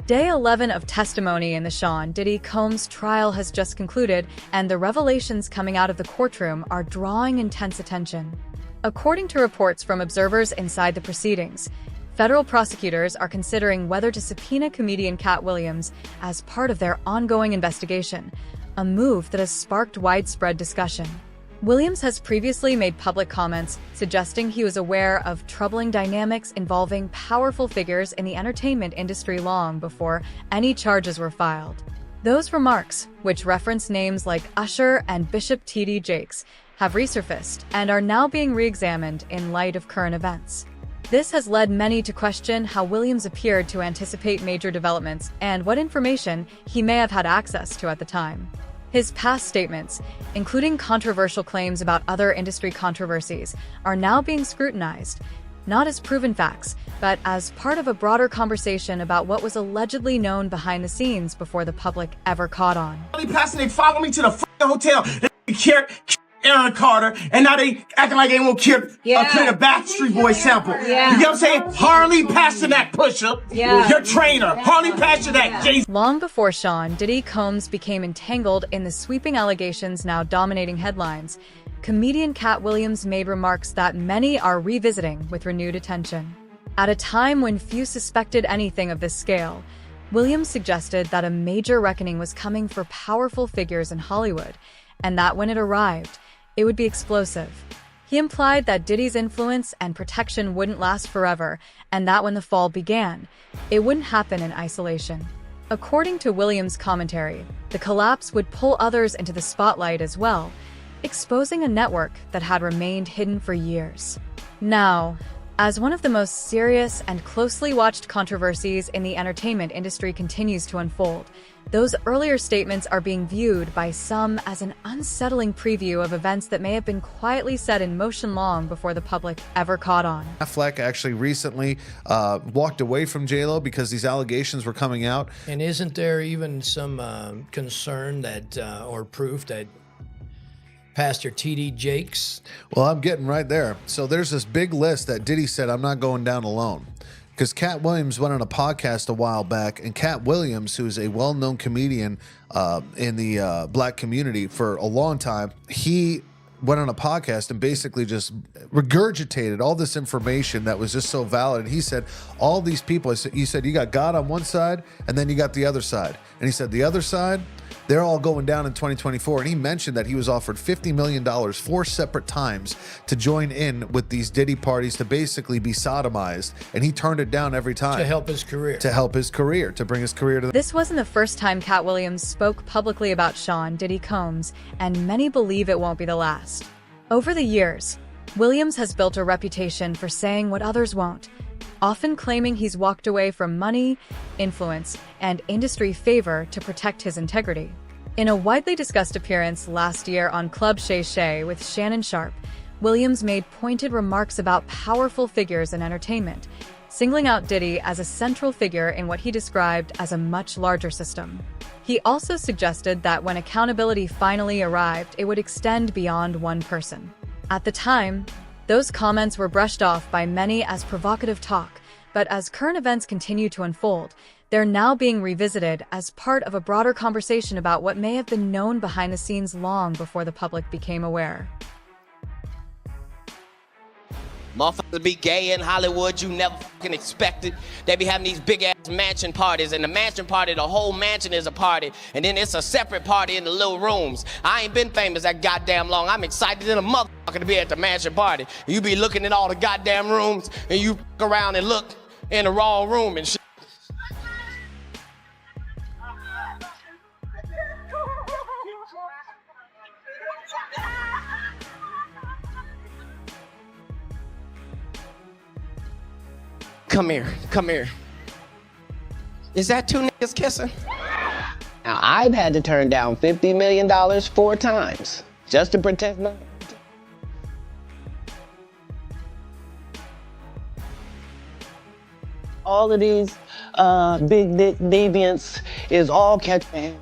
Day 11 of testimony in the Sean Diddy Combs trial has just concluded, and the revelations coming out of the courtroom are drawing intense attention. According to reports from observers inside the proceedings, federal prosecutors are considering whether to subpoena comedian Katt Williams as part of their ongoing investigation, a move that has sparked widespread discussion. Williams has previously made public comments suggesting he was aware of troubling dynamics involving powerful figures in the entertainment industry long before any charges were filed. Those remarks, which reference names like Usher and Bishop T.D. Jakes, have resurfaced and are now being re-examined in light of current events. This has led many to question how Williams appeared to anticipate major developments and what information he may have had access to at the time. His past statements, including controversial claims about other industry controversies, are now being scrutinized, not as proven facts, but as part of a broader conversation about what was allegedly known behind the scenes before the public ever caught on. They follow me to the hotel. They care Aaron Carter, and now they acting like they won't clear the Backstreet Boys sample. Yeah. You get what I'm saying? Harley Pasternak pusher, your trainer, Harley Pasternak. Jason. Long before Sean Diddy Combs became entangled in the sweeping allegations now dominating headlines, comedian Katt Williams made remarks that many are revisiting with renewed attention. At a time when few suspected anything of this scale, Williams suggested that a major reckoning was coming for powerful figures in Hollywood, and that when it arrived, it would be explosive. He implied that Diddy's influence and protection wouldn't last forever, and that when the fall began, it wouldn't happen in isolation. According to Williams' commentary, the collapse would pull others into the spotlight as well, exposing a network that had remained hidden for years. Now, as one of the most serious and closely watched controversies in the entertainment industry continues to unfold, those earlier statements are being viewed by some as an unsettling preview of events that may have been quietly set in motion long before the public ever caught on. Affleck actually recently walked away from J-Lo because these allegations were coming out. And isn't there even some concern that, or proof that Pastor T.D. Jakes? Well, I'm getting right there. So there's this big list that Diddy said, I'm not going down alone. Because Katt Williams went on a podcast a while back, and Katt Williams, who's a well-known comedian in the black community for a long time, he went on a podcast and basically just regurgitated all this information that was just so valid. And he said, all these people, he said, you got God on one side, and then you got the other side. And he said, the other side, they're all going down in 2024. And he mentioned that he was offered $50 million 4 separate times to join in with these Diddy parties to basically be sodomized. And he turned it down every time. To help his career. To help his career, to bring his career to the... This wasn't the first time Katt Williams spoke publicly about Sean Diddy Combs, and many believe it won't be the last. Over the years, Williams has built a reputation for saying what others won't, often claiming he's walked away from money, influence, and industry favor to protect his integrity. In a widely discussed appearance last year on Club Shay Shay with Shannon Sharpe, Williams made pointed remarks about powerful figures in entertainment, singling out Diddy as a central figure in what he described as a much larger system. He also suggested that when accountability finally arrived, it would extend beyond one person. At the time, those comments were brushed off by many as provocative talk, but as current events continue to unfold, they're now being revisited as part of a broader conversation about what may have been known behind the scenes long before the public became aware. Motherfuckers be gay in Hollywood, you never fucking expected. They be having these big ass mansion parties, and the mansion party, the whole mansion is a party, and then it's a separate party in the little rooms. I ain't been famous that goddamn long. I'm excited in a motherfucker to be at the mansion party. You be looking at all the goddamn rooms, and you fuck around and look in the wrong room and shit. Come here, come here. Is that 2 niggas kissing? Now, I've had to turn down $50 million 4 times just to protect my... All of these big dick deviants is all catching.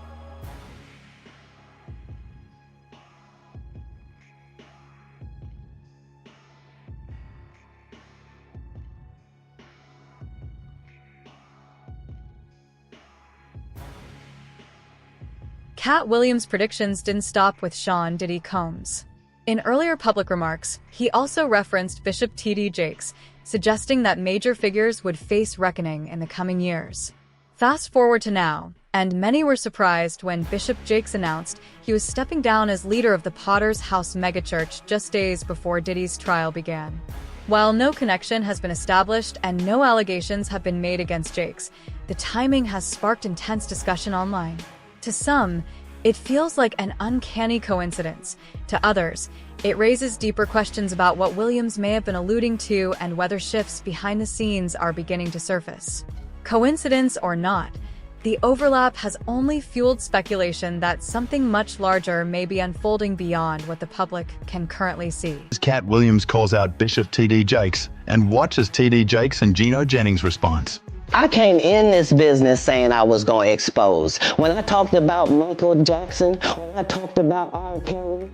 Katt Williams' predictions didn't stop with Sean Diddy Combs. In earlier public remarks, he also referenced Bishop T.D. Jakes, suggesting that major figures would face reckoning in the coming years. Fast forward to now, and many were surprised when Bishop Jakes announced he was stepping down as leader of the Potter's House megachurch just days before Diddy's trial began. While no connection has been established and no allegations have been made against Jakes, the timing has sparked intense discussion online. To some, it feels like an uncanny coincidence. To others, it raises deeper questions about what Williams may have been alluding to and whether shifts behind the scenes are beginning to surface. Coincidence or not, the overlap has only fueled speculation that something much larger may be unfolding beyond what the public can currently see. Katt Williams calls out Bishop T.D. Jakes, and watches T.D. Jakes and Gino Jennings' response. I came in this business saying I was going to expose. When I talked about Michael Jackson, when I talked about R. Kelly,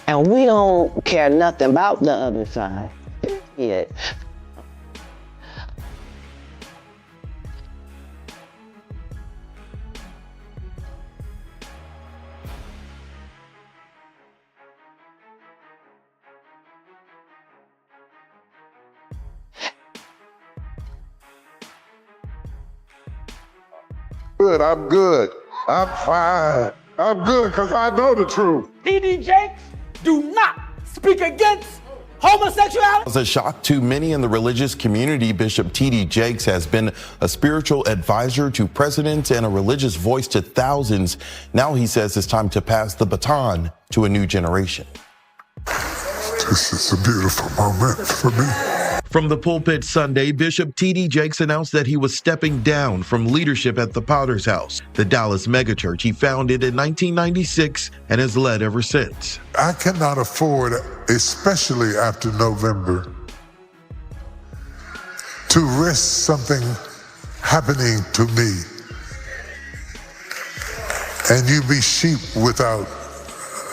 and we don't care nothing about the other side. Period. Good, I'm good. I'm fine. I'm good because I know the truth. T.D. Jakes, do not speak against homosexuality. As a shock to many in the religious community, Bishop T.D. Jakes has been a spiritual advisor to presidents and a religious voice to thousands. Now he says it's time to pass the baton to a new generation. This is a beautiful moment for me. From the pulpit Sunday, Bishop T.D. Jakes announced that he was stepping down from leadership at the Potter's House, the Dallas megachurch he founded in 1996 and has led ever since. I cannot afford, especially after November, to risk something happening to me and you be sheep without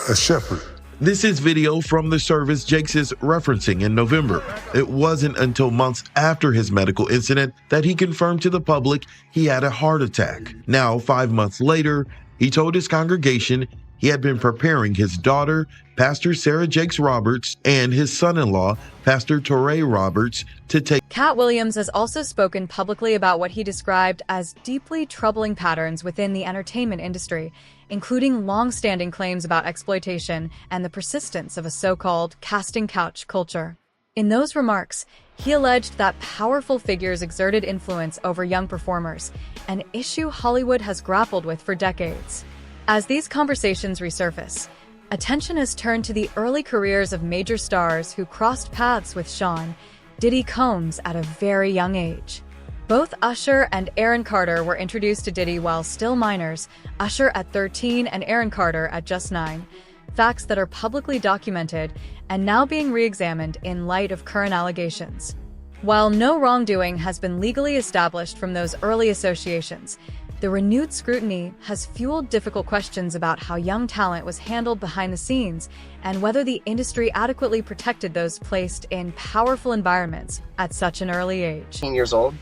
a shepherd. This is video from the service Jakes is referencing in November. It wasn't until months after his medical incident that he confirmed to the public he had a heart attack. Now, 5 months later, he told his congregation he had been preparing his daughter, Pastor Sarah Jakes Roberts, and his son-in-law, Pastor Torrey Roberts, to take. Katt Williams has also spoken publicly about what he described as deeply troubling patterns within the entertainment industry, including long-standing claims about exploitation and the persistence of a so-called casting couch culture. In those remarks, he alleged that powerful figures exerted influence over young performers, an issue Hollywood has grappled with for decades. As these conversations resurface, attention has turned to the early careers of major stars who crossed paths with Sean Diddy Combs at a very young age. Both Usher and Aaron Carter were introduced to Diddy while still minors, Usher at 13 and Aaron Carter at just 9, facts that are publicly documented and now being re-examined in light of current allegations. While no wrongdoing has been legally established from those early associations, the renewed scrutiny has fueled difficult questions about how young talent was handled behind the scenes and whether the industry adequately protected those placed in powerful environments at such an early age. 18 years old.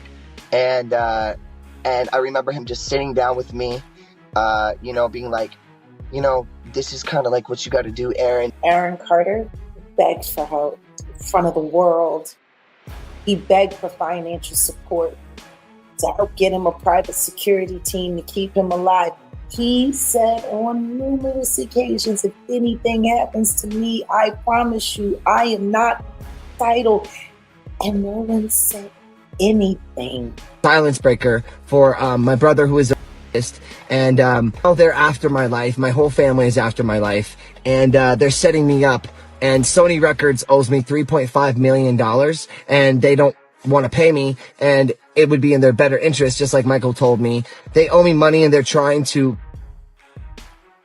And I remember him just sitting down with me, being like, this is kind of like what you got to do, Aaron. Aaron Carter begged for help in front of the world. He begged for financial support to help get him a private security team to keep him alive. He said on numerous occasions, if anything happens to me, I promise you, I am not titled. And no one said anything. Silence breaker for my brother, who is a artist, and they're after my life. My whole family is after my life, and they're setting me up. And Sony Records owes me $3.5 million, and they don't want to pay me, and it would be in their better interest, just like Michael told me. They owe me money, and they're trying to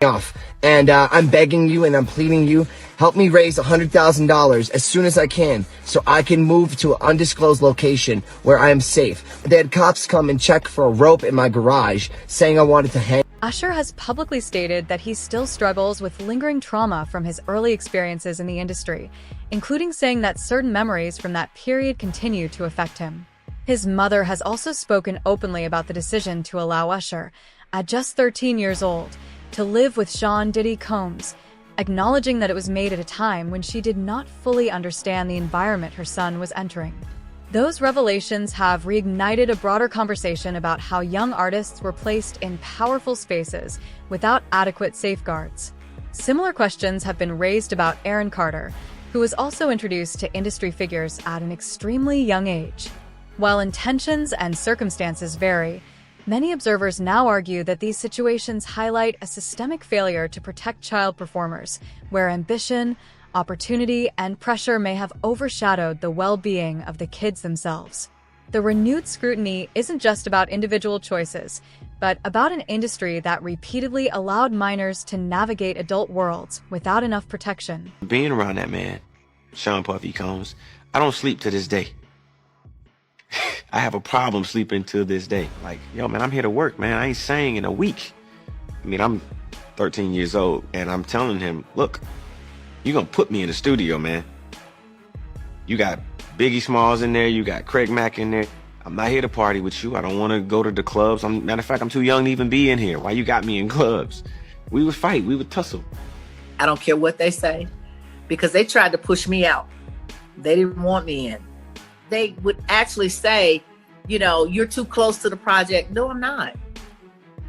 off. And I'm begging you, and I'm pleading you, Help me raise $100,000 as soon as I can so I can move to an undisclosed location where I am safe. They had cops come and check for a rope in my garage, saying I wanted to hang. Usher has publicly stated that he still struggles with lingering trauma from his early experiences in the industry, including saying that certain memories from that period continue to affect him. His mother has also spoken openly about the decision to allow Usher, at just 13 years old, to live with Sean Diddy Combs, acknowledging that it was made at a time when she did not fully understand the environment her son was entering. Those revelations have reignited a broader conversation about how young artists were placed in powerful spaces without adequate safeguards. Similar questions have been raised about Aaron Carter, who was also introduced to industry figures at an extremely young age. While intentions and circumstances vary, many observers now argue that these situations highlight a systemic failure to protect child performers, where ambition, opportunity, and pressure may have overshadowed the well-being of the kids themselves. The renewed scrutiny isn't just about individual choices, but about an industry that repeatedly allowed minors to navigate adult worlds without enough protection. Being around that man, Sean Puffy Combs, I don't sleep to this day. I have a problem sleeping to this day. Like, yo, man, I'm here to work, man. I ain't sang in a week. I mean, I'm 13 years old, and I'm telling him, look, you're gonna put me in the studio, man. You got Biggie Smalls in there, you got Craig Mack in there. I'm not here to party with you. I don't want to go to the clubs. Matter of fact, I'm too young to even be in here. Why you got me in clubs? We would fight, we would tussle. I don't care what they say, because they tried to push me out. They didn't want me in. They would actually say, you know, you're too close to the project. No, I'm not.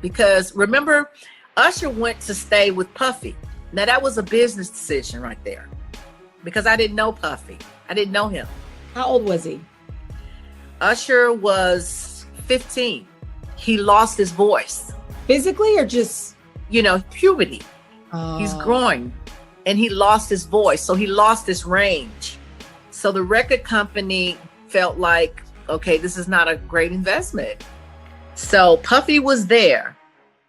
Because remember, Usher went to stay with Puffy. Now that was a business decision right there, because I didn't know Puffy. I didn't know him. How old was he? Usher was 15. He lost his voice. Physically or just? You know, puberty. He's growing and he lost his voice. So he lost his range. So the record company felt like, okay, this is not a great investment. So Puffy was there,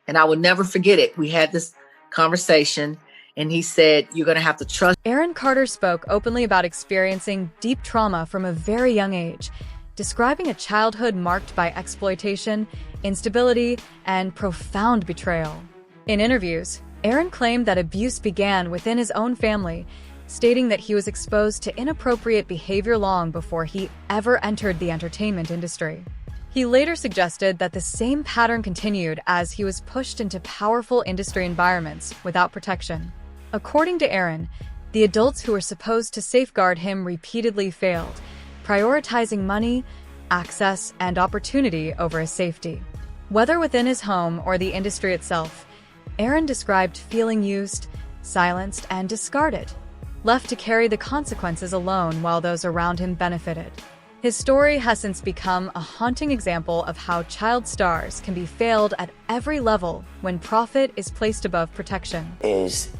and I will never forget it. We had this conversation, and he said, you're going to have to trust. Aaron Carter spoke openly about experiencing deep trauma from a very young age, describing a childhood marked by exploitation, instability, and profound betrayal. In interviews, Aaron claimed that abuse began within his own family, stating that he was exposed to inappropriate behavior long before he ever entered the entertainment industry. He later suggested that the same pattern continued as he was pushed into powerful industry environments without protection. According to Aaron, the adults who were supposed to safeguard him repeatedly failed, prioritizing money, access, and opportunity over his safety. Whether within his home or the industry itself, Aaron described feeling used, silenced, and discarded, left to carry the consequences alone while those around him benefited. His story has since become a haunting example of how child stars can be failed at every level when profit is placed above protection. Is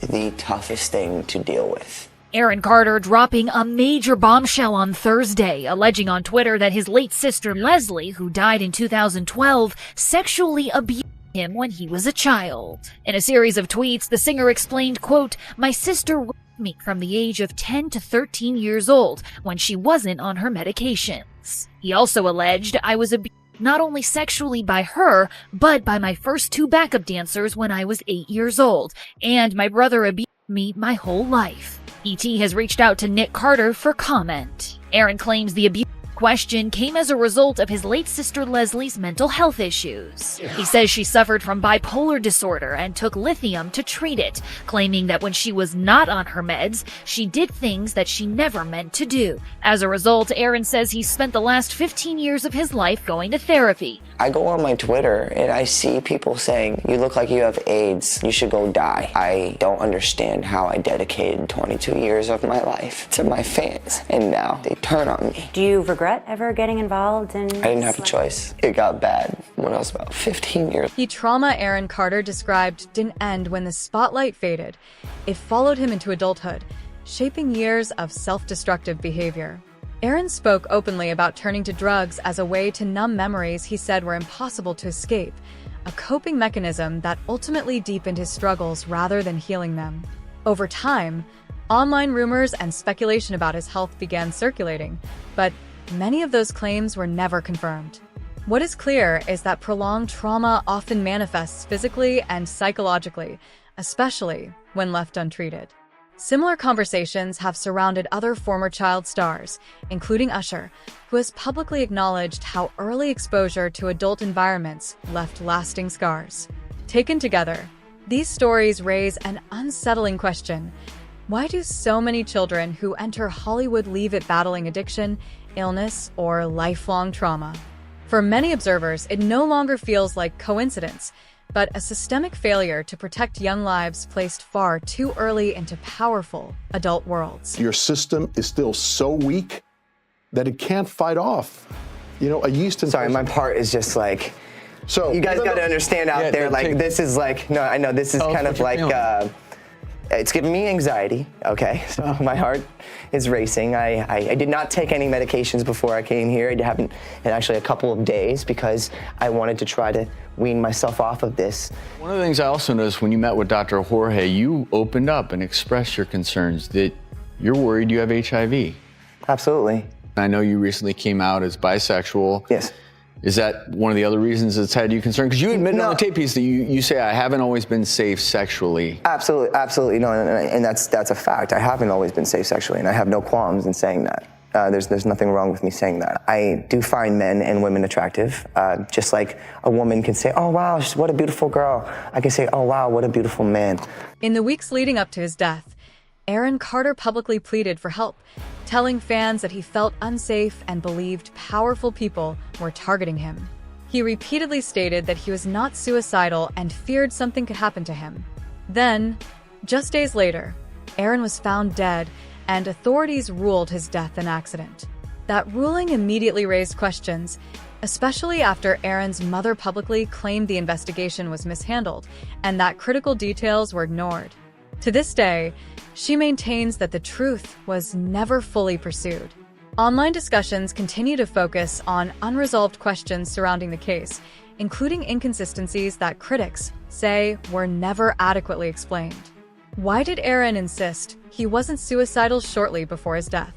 the toughest thing to deal with. Aaron Carter dropping a major bombshell on Thursday, alleging on Twitter that his late sister Leslie, who died in 2012, sexually abused him when he was a child. In a series of tweets, the singer explained, quote, "My sister raped me from the age of 10 to 13 years old when she wasn't on her medications." He also alleged, "I was abused not only sexually by her, but by my first two backup dancers when I was 8 years old, and my brother abused me my whole life." ET has reached out to Nick Carter for comment. Aaron claims the abuse question came as a result of his late sister Leslie's mental health issues. He says she suffered from bipolar disorder and took lithium to treat it, claiming that when she was not on her meds, she did things that she never meant to do. As a result, Aaron says he spent the last 15 years of his life going to therapy. I go on my Twitter and I see people saying, "You look like you have AIDS, you should go die." I don't understand how I dedicated 22 years of my life to my fans, and now they turn on me. Do you regret ever getting involved in? I didn't have a choice. It got bad when I was about 15 years. The trauma Aaron Carter described didn't end when the spotlight faded. It followed him into adulthood, shaping years of self-destructive behavior. Aaron spoke openly about turning to drugs as a way to numb memories he said were impossible to escape, a coping mechanism that ultimately deepened his struggles rather than healing them. Over time, online rumors and speculation about his health began circulating, but many of those claims were never confirmed. What is clear is that prolonged trauma often manifests physically and psychologically, especially when left untreated. Similar conversations have surrounded other former child stars, including Usher, who has publicly acknowledged how early exposure to adult environments left lasting scars. Taken together, these stories raise an unsettling question. Why do so many children who enter Hollywood leave it battling addiction, illness, or lifelong trauma? For many observers, it no longer feels like coincidence, but a systemic failure to protect young lives placed far too early into powerful adult worlds. Your system is still so weak that it can't fight off, a yeast infection. Sorry, my part is just like, so you guys got to understand out there, like, this is like, no, I know this is kind of like, it's giving me anxiety, okay? So my heart is racing. I did not take any medications before I came here. I haven't in actually a couple of days because I wanted to try to wean myself off of this. One of the things I also noticed when you met with Dr. Jorge, you opened up and expressed your concerns that you're worried you have HIV. Absolutely. I know you recently came out as bisexual. Yes. Is that one of the other reasons that's had you concerned? Because you admitted on the tape piece that you say, I haven't always been safe sexually. Absolutely, no, and that's a fact. I haven't always been safe sexually, and I have no qualms in saying that. There's nothing wrong with me saying that. I do find men and women attractive, just like a woman can say, oh wow, what a beautiful girl. I can say, oh wow, what a beautiful man. In the weeks leading up to his death, Aaron Carter publicly pleaded for help, telling fans that he felt unsafe and believed powerful people were targeting him. He repeatedly stated that he was not suicidal and feared something could happen to him. Then, just days later, Aaron was found dead, and authorities ruled his death an accident. That ruling immediately raised questions, especially after Aaron's mother publicly claimed the investigation was mishandled and that critical details were ignored. To this day, she maintains that the truth was never fully pursued. Online discussions continue to focus on unresolved questions surrounding the case, including inconsistencies that critics say were never adequately explained. Why did Aaron insist he wasn't suicidal shortly before his death?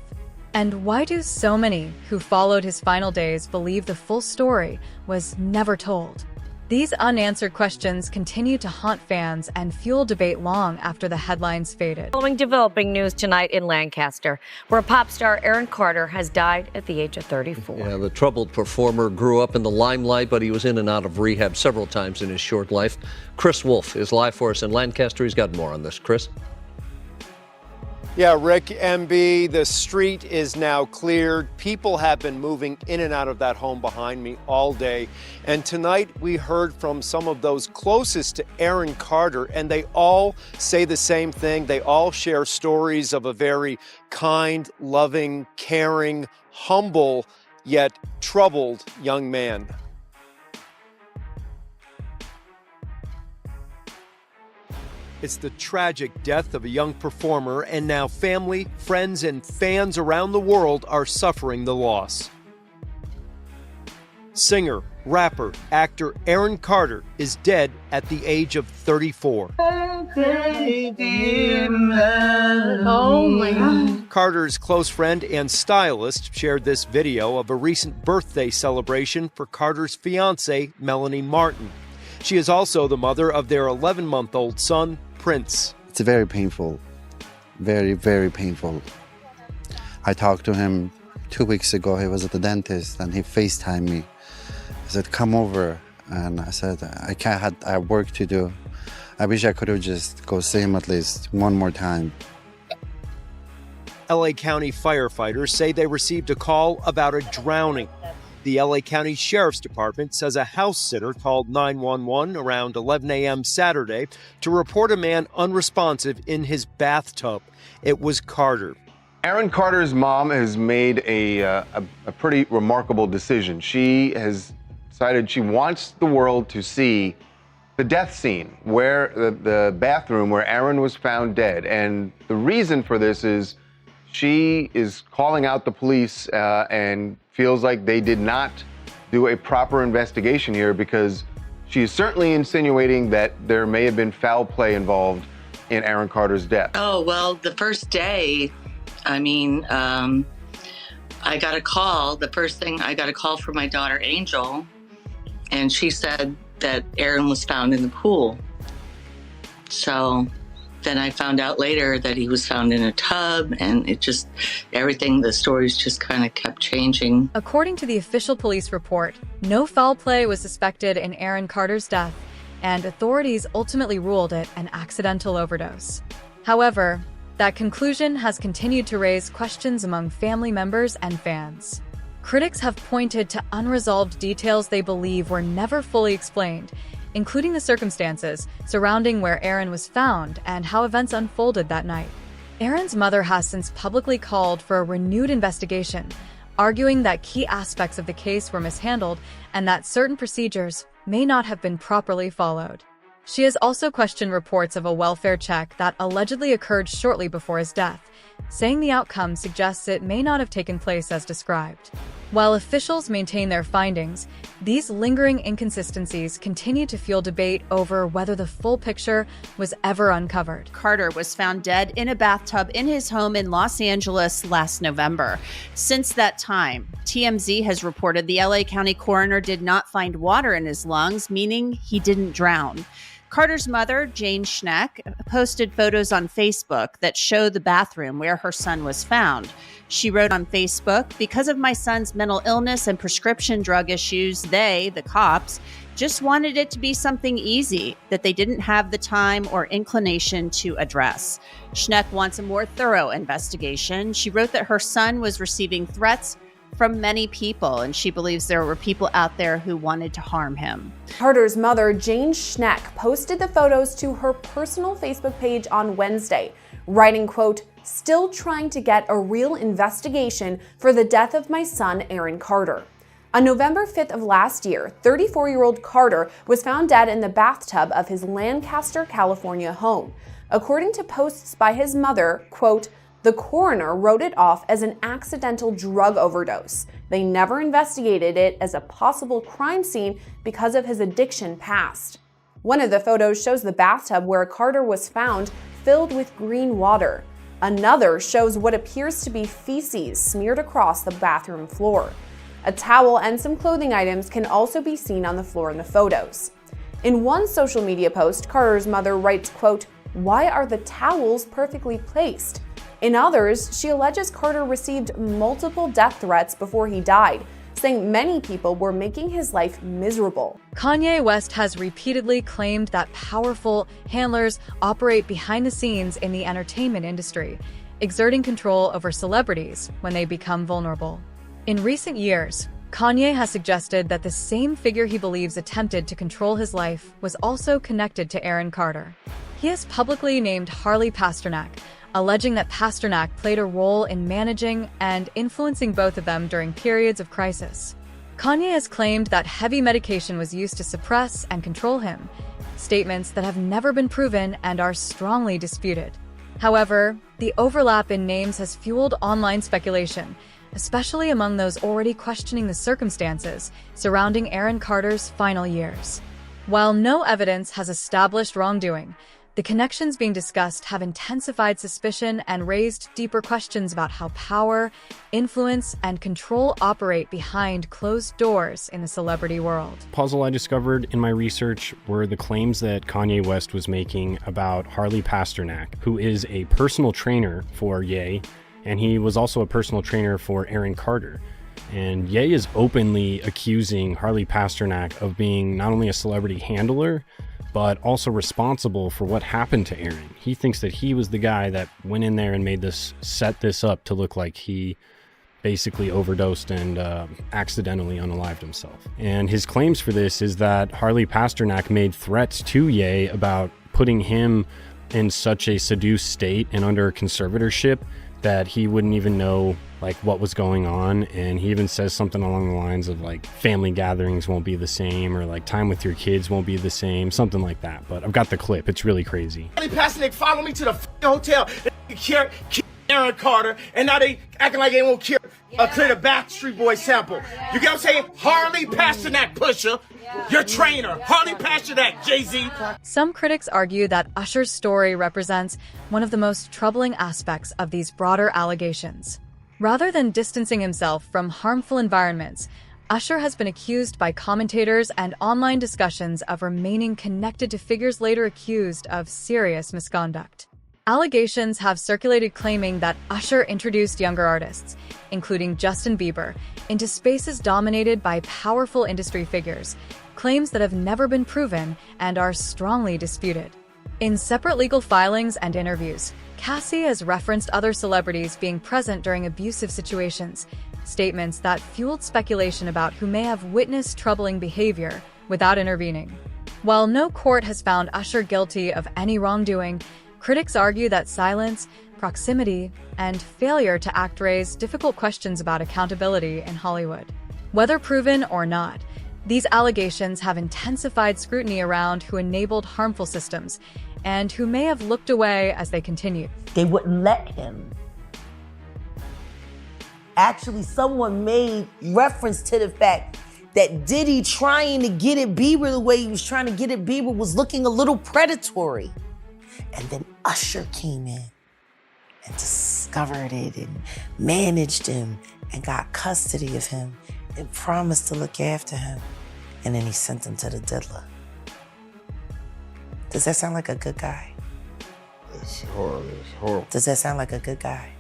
And why do so many who followed his final days believe the full story was never told? These unanswered questions continue to haunt fans and fuel debate long after the headlines faded. Following developing news tonight in Lancaster, where pop star Aaron Carter has died at the age of 34. Yeah, the troubled performer grew up in the limelight, but he was in and out of rehab several times in his short life. Chris Wolf is live for us in Lancaster. He's got more on this. Chris? Yeah, Rick, MB, the street is now cleared. People have been moving in and out of that home behind me all day. And tonight we heard from some of those closest to Aaron Carter, and they all say the same thing. They all share stories of a very kind, loving, caring, humble, yet troubled young man. It's the tragic death of a young performer, and now family, friends, and fans around the world are suffering the loss. Singer, rapper, actor Aaron Carter is dead at the age of 34. Oh my God. Carter's close friend and stylist shared this video of a recent birthday celebration for Carter's fiancée, Melanie Martin. She is also the mother of their 11-month-old son, Prince. It's very painful, very, very painful. I talked to him 2 weeks ago. He was at the dentist and he FaceTimed me. He said, come over. And I said, I have work to do. I wish I could have just go see him at least one more time. LA County firefighters say they received a call about a drowning. The LA County Sheriff's Department says a house sitter called 911 around 11 a.m. Saturday to report a man unresponsive in his bathtub. It was Carter. Aaron Carter's mom has made a pretty remarkable decision. She has decided she wants the world to see the death scene, where the bathroom where Aaron was found dead. And the reason for this is she is calling out the police and feels like they did not do a proper investigation here, because she is certainly insinuating that there may have been foul play involved in Aaron Carter's death? Oh, well, the first day, I mean, I got a call. The first thing, I got a call from my daughter, Angel, and she said that Aaron was found in the pool. So then I found out later that he was found in a tub, and it just, everything, the stories just kind of kept changing. According to the official police report, no foul play was suspected in Aaron Carter's death, and authorities ultimately ruled it an accidental overdose. However, that conclusion has continued to raise questions among family members and fans. Critics have pointed to unresolved details they believe were never fully explained, including the circumstances surrounding where Aaron was found and how events unfolded that night. Aaron's mother has since publicly called for a renewed investigation, arguing that key aspects of the case were mishandled and that certain procedures may not have been properly followed. She has also questioned reports of a welfare check that allegedly occurred shortly before his death, saying the outcome suggests it may not have taken place as described. While officials maintain their findings, these lingering inconsistencies continue to fuel debate over whether the full picture was ever uncovered. Carter was found dead in a bathtub in his home in Los Angeles last November. Since that time, TMZ has reported the LA County coroner did not find water in his lungs, meaning he didn't drown. Carter's mother, Jane Schneck, posted photos on Facebook that show the bathroom where her son was found. She wrote on Facebook, "Because of my son's mental illness and prescription drug issues, they, the cops, just wanted it to be something easy that they didn't have the time or inclination to address." Schneck wants a more thorough investigation. She wrote that her son was receiving threats from many people, and she believes there were people out there who wanted to harm him. Carter's mother, Jane Schneck, posted the photos to her personal Facebook page on Wednesday, writing, quote, "Still trying to get a real investigation for the death of my son, Aaron Carter." On November 5th of last year, 34-year-old Carter was found dead in the bathtub of his Lancaster, California home. According to posts by his mother, quote, "The coroner wrote it off as an accidental drug overdose. They never investigated it as a possible crime scene because of his addiction past." One of the photos shows the bathtub where Carter was found filled with green water. Another shows what appears to be feces smeared across the bathroom floor. A towel and some clothing items can also be seen on the floor in the photos. In one social media post, Carter's mother writes, quote, "Why are the towels perfectly placed?" In others, she alleges Carter received multiple death threats before he died, saying many people were making his life miserable. Kanye West has repeatedly claimed that powerful handlers operate behind the scenes in the entertainment industry, exerting control over celebrities when they become vulnerable. In recent years, Kanye has suggested that the same figure he believes attempted to control his life was also connected to Aaron Carter. He has publicly named Harley Pasternak, alleging that Pasternak played a role in managing and influencing both of them during periods of crisis. Kanye has claimed that heavy medication was used to suppress and control him, statements that have never been proven and are strongly disputed. However, the overlap in names has fueled online speculation, especially among those already questioning the circumstances surrounding Aaron Carter's final years. While no evidence has established wrongdoing, the connections being discussed have intensified suspicion and raised deeper questions about how power, influence, and control operate behind closed doors in the celebrity world. Puzzle I discovered in my research were the claims that Kanye West was making about Harley Pasternak, who is a personal trainer for Ye, and he was also a personal trainer for Aaron Carter. And Ye is openly accusing Harley Pasternak of being not only a celebrity handler, but also responsible for what happened to Aaron. He thinks that he was the guy that went in there and set this up to look like he basically overdosed and accidentally unalived himself. And his claims for this is that Harley Pasternak made threats to Ye about putting him in such a seduced state and under conservatorship that he wouldn't even know what was going on. And he even says something along the lines of family gatherings won't be the same, or time with your kids won't be the same, something like that. But I've got the clip. It's really crazy. Harley Pasternak followed me to the hotel. Aaron Carter, and now they acting like they won't clear the Backstreet Boys sample. You get what I'm saying? Harley Pasternak, Pusha, your trainer. Harley Pasternak, Jay-Z. Some critics argue that Usher's story represents one of the most troubling aspects of these broader allegations. Rather than distancing himself from harmful environments, Usher has been accused by commentators and online discussions of remaining connected to figures later accused of serious misconduct. Allegations have circulated claiming that Usher introduced younger artists, including Justin Bieber, into spaces dominated by powerful industry figures, claims that have never been proven and are strongly disputed. In separate legal filings and interviews, Cassie has referenced other celebrities being present during abusive situations, statements that fueled speculation about who may have witnessed troubling behavior without intervening. While no court has found Usher guilty of any wrongdoing, critics argue that silence, proximity, and failure to act raise difficult questions about accountability in Hollywood. Whether proven or not, these allegations have intensified scrutiny around who enabled harmful systems and who may have looked away as they continued. They wouldn't let him. Actually, someone made reference to the fact that Diddy trying to get at Bieber the way he was trying to get at Bieber was looking a little predatory. And then Usher came in and discovered it and managed him and got custody of him and promised to look after him. And then he sent him to the diddler. Does that sound like a good guy? It's horrible. Does that sound like a good guy?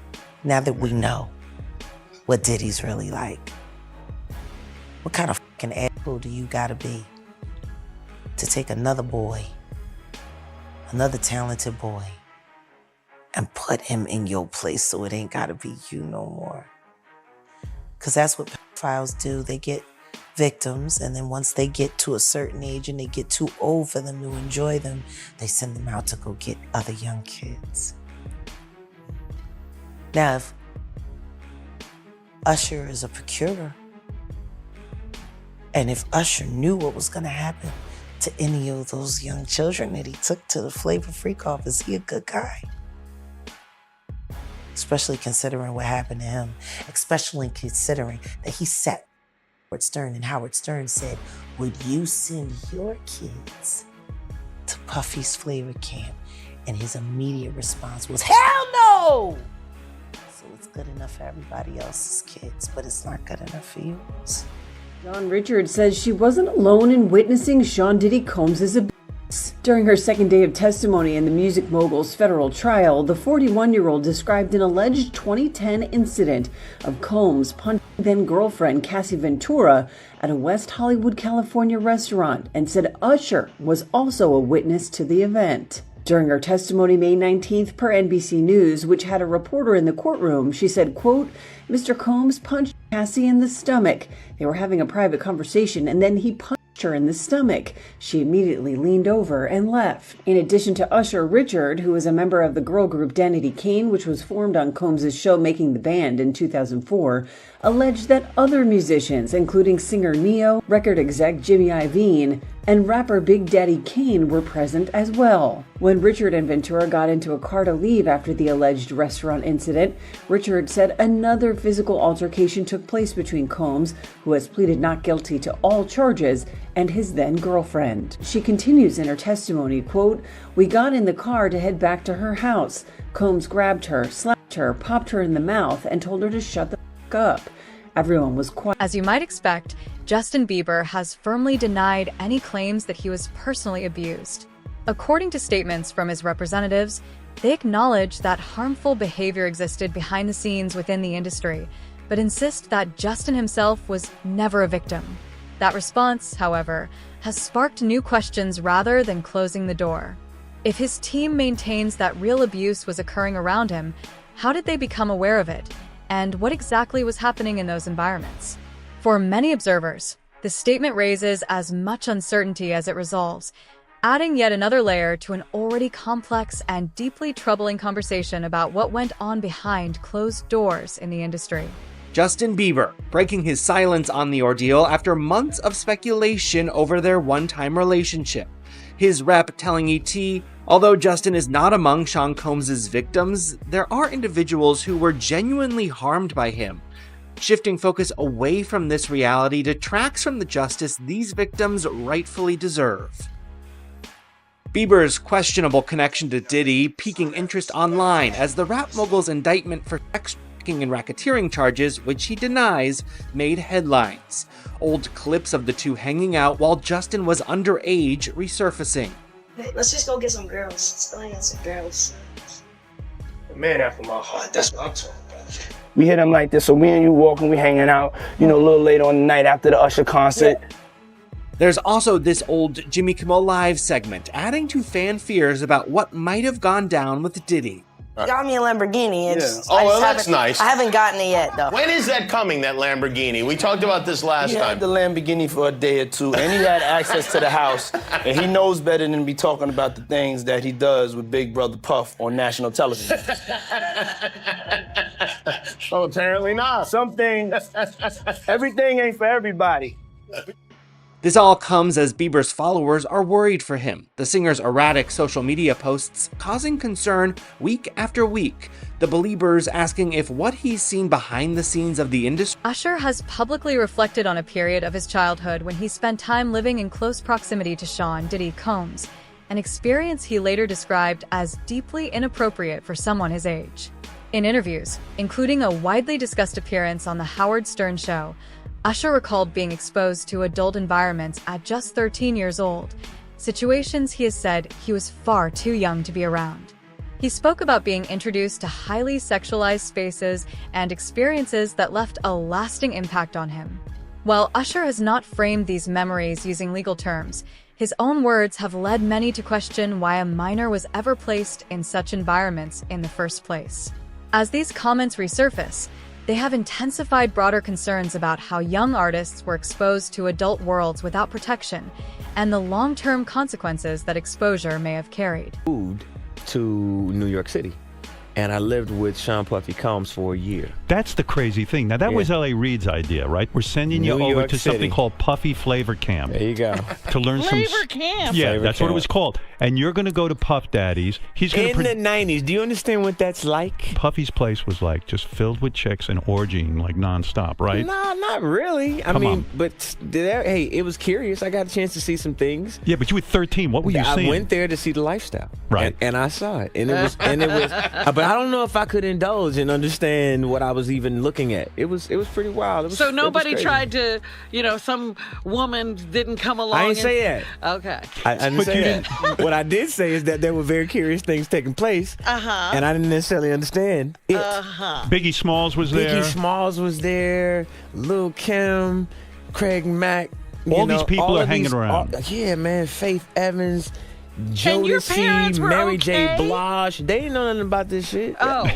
Now that we know what Diddy's really like, what kind of fucking asshole do you gotta be to take another boy, another talented boy, and put him in your place so it ain't gotta be you no more? Because that's what pedophiles do. They get victims, and then once they get to a certain age and they get too old for them to enjoy them, they send them out to go get other young kids. Now, if Usher is a procurer, and if Usher knew what was gonna happen to any of those young children that he took to the Flavor Freak off, is he a good guy? Especially considering what happened to him, especially considering that he sat Howard Stern, and Howard Stern said, would you send your kids to Puffy's Flavor Camp? And his immediate response was, hell no! So it's good enough for everybody else's kids, but it's not good enough for yours. Dawn Richards says she wasn't alone in witnessing Sean Diddy Combs' abuse. During her second day of testimony in the music mogul's federal trial, the 41-year-old described an alleged 2010 incident of Combs punching then-girlfriend Cassie Ventura at a West Hollywood, California restaurant, and said Usher was also a witness to the event. During her testimony May 19th per NBC News, which had a reporter in the courtroom, she said, quote, Mr. Combs punched Cassie in the stomach. They were having a private conversation, and then he punched her in the stomach. She immediately leaned over and left. In addition to Usher, Richard, who was a member of the girl group Danity Kane, which was formed on Combs' show Making the Band in 2004, alleged that other musicians, including singer Neo, record exec Jimmy Iovine, and rapper Big Daddy Kane were present as well. When Richard and Ventura got into a car to leave after the alleged restaurant incident, Richard said another physical altercation took place between Combs, who has pleaded not guilty to all charges, and his then-girlfriend. She continues in her testimony, quote, we got in the car to head back to her house. Combs grabbed her, slapped her, popped her in the mouth, and told her to shut the f*** up. Everyone was quiet. As you might expect, Justin Bieber has firmly denied any claims that he was personally abused. According to statements from his representatives, they acknowledge that harmful behavior existed behind the scenes within the industry, but insist that Justin himself was never a victim. That response, however, has sparked new questions rather than closing the door. If his team maintains that real abuse was occurring around him, how did they become aware of it? And what exactly was happening in those environments? For many observers, this statement raises as much uncertainty as it resolves, adding yet another layer to an already complex and deeply troubling conversation about what went on behind closed doors in the industry. Justin Bieber breaking his silence on the ordeal after months of speculation over their one-time relationship. His rep telling ET, although Justin is not among Sean Combs' victims, there are individuals who were genuinely harmed by him. Shifting focus away from this reality detracts from the justice these victims rightfully deserve. Bieber's questionable connection to Diddy piquing interest online as the rap mogul's indictment for sex trafficking and racketeering charges, which he denies, made headlines. Old clips of the two hanging out while Justin was underage resurfacing. Hey, let's just go get some girls. Let's go get some girls. A man after my heart, that's what I'm talking about. We hit him like this, so me and you walking, we hanging out, a little later on the night after the Usher concert. Yeah. There's also this old Jimmy Kimmel Live segment, adding to fan fears about what might have gone down with Diddy. Got me a Lamborghini. Yeah. Oh, well, that's nice. I haven't gotten it yet, though. When is that coming, that Lamborghini? We talked about this last He time. had the Lamborghini for a day or two, and he had access to the house, and he knows better than to be talking about the things that he does with Big Brother Puff on national television. Oh, apparently not. Everything ain't for everybody. This all comes as Bieber's followers are worried for him, the singer's erratic social media posts causing concern week after week, the Beliebers asking if what he's seen behind the scenes of the industry. Usher has publicly reflected on a period of his childhood when he spent time living in close proximity to Sean Diddy Combs, an experience he later described as deeply inappropriate for someone his age. In interviews, including a widely discussed appearance on The Howard Stern Show, Usher recalled being exposed to adult environments at just 13 years old, situations he has said he was far too young to be around. He spoke about being introduced to highly sexualized spaces and experiences that left a lasting impact on him. While Usher has not framed these memories using legal terms, his own words have led many to question why a minor was ever placed in such environments in the first place. As these comments resurface, they have intensified broader concerns about how young artists were exposed to adult worlds without protection and the long-term consequences that exposure may have carried. Moved to New York City, and I lived with Sean Puffy Combs for a year. That's the crazy thing. Now, that was L.A. Reid's idea, right? We're sending you over to something called Puffy Flavor Camp. There you go. To learn Flavor Camp. Yeah, Flavor that's what it Camp. was called. And you're going to go to Puff Daddy's. He's going In the 90s, do you understand what that's like? Puffy's place was like just filled with chicks and orgying like nonstop, right? No, not really. I Come mean, on. but hey, it was curious. I got a chance to see some things. Yeah, but you were 13. What were you seeing? I went there to see the lifestyle, Right. And I saw it, and it was, but I don't know if I could indulge and understand what I was even looking at. It was pretty wild. It was, So it was nobody crazy. tried to, some woman didn't come along. I didn't and- say that. Okay. I didn't say that. What I did say is that there were very curious things taking place, and I didn't necessarily understand it. Biggie Smalls was there. Biggie Smalls was there. Lil' Kim, Craig Mack. All these people are hanging around. Yeah, man. Faith Evans, And your parents Jodeci, were Mary J. okay? Blige. They didn't know nothing about this shit. Oh.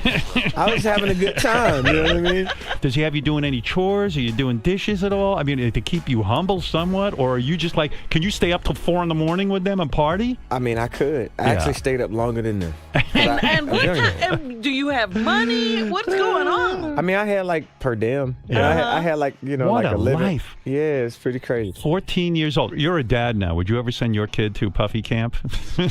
I was having a good time. You know what I mean? Does he have you doing any chores? Are you doing dishes at all? I mean, to keep you humble somewhat? Or are you just like, can you stay up till 4 a.m. with them and party? I mean, I could. I Yeah. actually stayed up longer than them. And do you have money? What's going on? I mean, I had like per diem. Yeah. I had like, What like a a living. life. Yeah, it's pretty crazy. 14 years old. You're a dad now. Would you ever send your kid to Puffy Camp?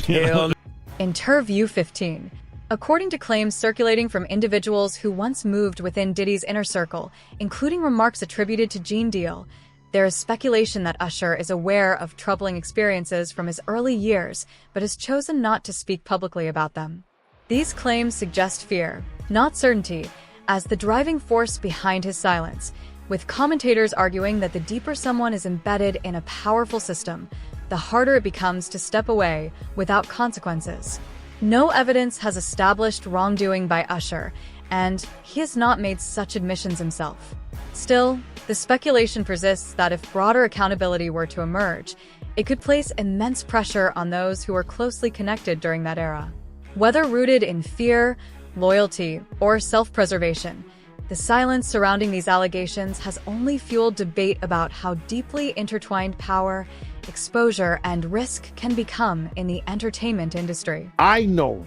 Hell Interview 15. According to claims circulating from individuals who once moved within Diddy's inner circle, including remarks attributed to Gene Deal, there is speculation that Usher is aware of troubling experiences from his early years, but has chosen not to speak publicly about them. These claims suggest fear, not certainty, as the driving force behind his silence, with commentators arguing that the deeper someone is embedded in a powerful system, the harder it becomes to step away without consequences. No evidence has established wrongdoing by Usher, and he has not made such admissions himself. Still, the speculation persists that if broader accountability were to emerge, it could place immense pressure on those who were closely connected during that era. Whether rooted in fear, loyalty, or self-preservation, the silence surrounding these allegations has only fueled debate about how deeply intertwined power, exposure, and risk can become in the entertainment industry. I know,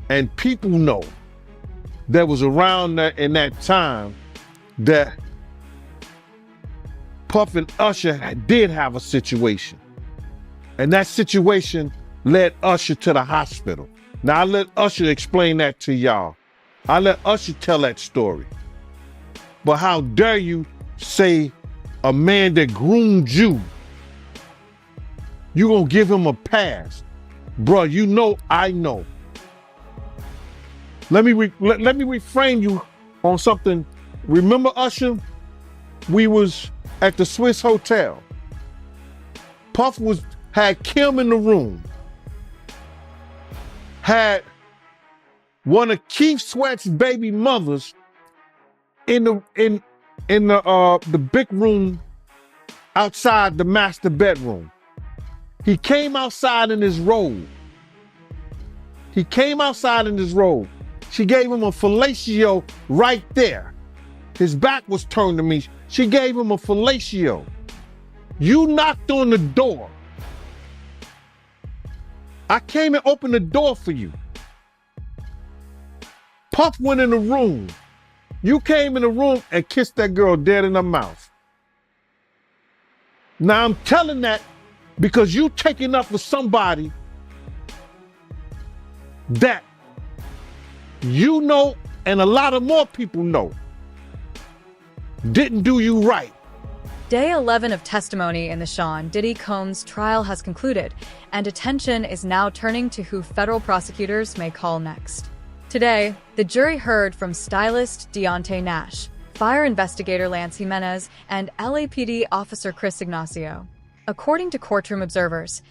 and people know, that was around in that time that Puff and Usher did have a situation. And that situation led Usher to the hospital. Now I let Usher explain that to y'all. I let Usher tell that story. But how dare you say a man that groomed you, you gonna give him a pass? Bruh, you know I know. Let me reframe you on something. Remember Usher? We was at the Swiss Hotel. Puff had Kim in the room. Had one of Keith Sweat's baby mothers in the big room outside the master bedroom. He came outside in his robe. She gave him a fellatio right there. His back was turned to me. She gave him a fellatio. You knocked on the door. I came and opened the door for you. Puff went in the room. You came in the room and kissed that girl dead in her mouth. Now I'm telling that because you taking up for somebody that you know and a lot of more people know didn't do you right. Day 11 of testimony in the Sean Diddy Combs trial has concluded, and attention is now turning to who federal prosecutors may call next. Today, the jury heard from stylist Deontay Nash, fire investigator Lance Jimenez, and LAPD officer Chris Ignacio. According to courtroom observers,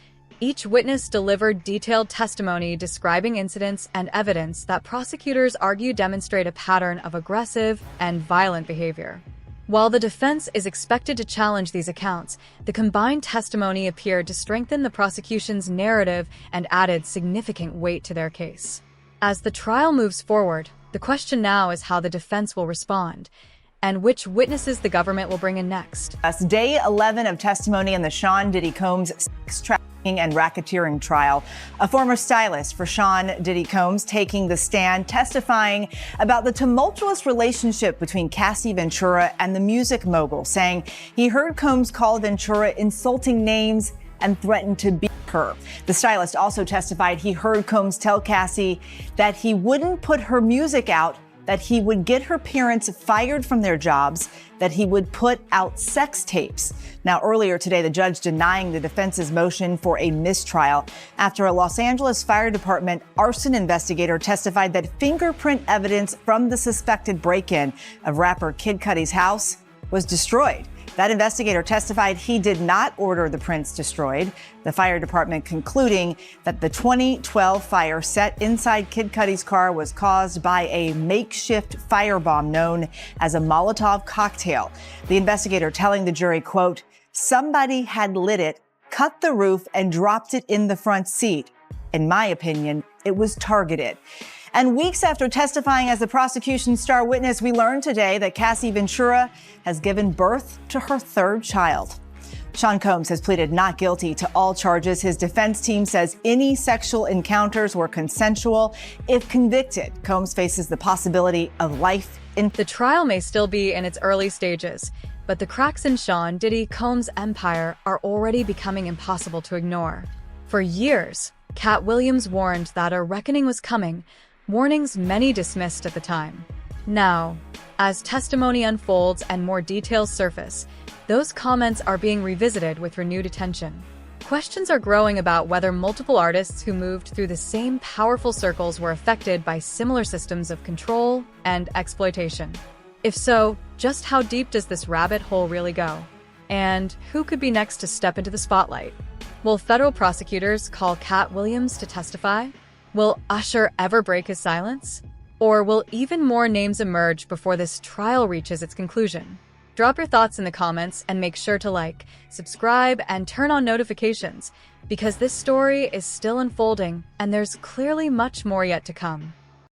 each witness delivered detailed testimony describing incidents and evidence that prosecutors argue demonstrate a pattern of aggressive and violent behavior. While the defense is expected to challenge these accounts, the combined testimony appeared to strengthen the prosecution's narrative and added significant weight to their case. As the trial moves forward, the question now is how the defense will respond and which witnesses the government will bring in next. That's day 11 of testimony in the Sean Diddy Combs sex trafficking and racketeering trial. A former stylist for Sean Diddy Combs taking the stand, testifying about the tumultuous relationship between Cassie Ventura and the music mogul, saying he heard Combs call Ventura insulting names and threatened to beat her. The stylist also testified he heard Combs tell Cassie that he wouldn't put her music out, that he would get her parents fired from their jobs, that he would put out sex tapes. Now, earlier today, the judge denying the defense's motion for a mistrial after a Los Angeles Fire Department arson investigator testified that fingerprint evidence from the suspected break-in of rapper Kid Cudi's house was destroyed. That investigator testified he did not order the prints destroyed. The fire department concluding that the 2012 fire set inside Kid Cudi's car was caused by a makeshift firebomb known as a Molotov cocktail. The investigator telling the jury, quote, "Somebody had lit it, cut the roof, and dropped it in the front seat. In my opinion, it was targeted." And weeks after testifying as the prosecution's star witness, we learned today that Cassie Ventura has given birth to her third child. Sean Combs has pleaded not guilty to all charges. His defense team says any sexual encounters were consensual. If convicted, Combs faces the possibility of life in. The trial may still be in its early stages, but the cracks in Sean Diddy Combs' empire are already becoming impossible to ignore. For years, Katt Williams warned that a reckoning was coming, warnings many dismissed at the time. Now, as testimony unfolds and more details surface, those comments are being revisited with renewed attention. Questions are growing about whether multiple artists who moved through the same powerful circles were affected by similar systems of control and exploitation. If so, just how deep does this rabbit hole really go? And who could be next to step into the spotlight? Will federal prosecutors call Katt Williams to testify? Will Usher ever break his silence? Or will even more names emerge before this trial reaches its conclusion? Drop your thoughts in the comments and make sure to like, subscribe, and turn on notifications, because this story is still unfolding and there's clearly much more yet to come.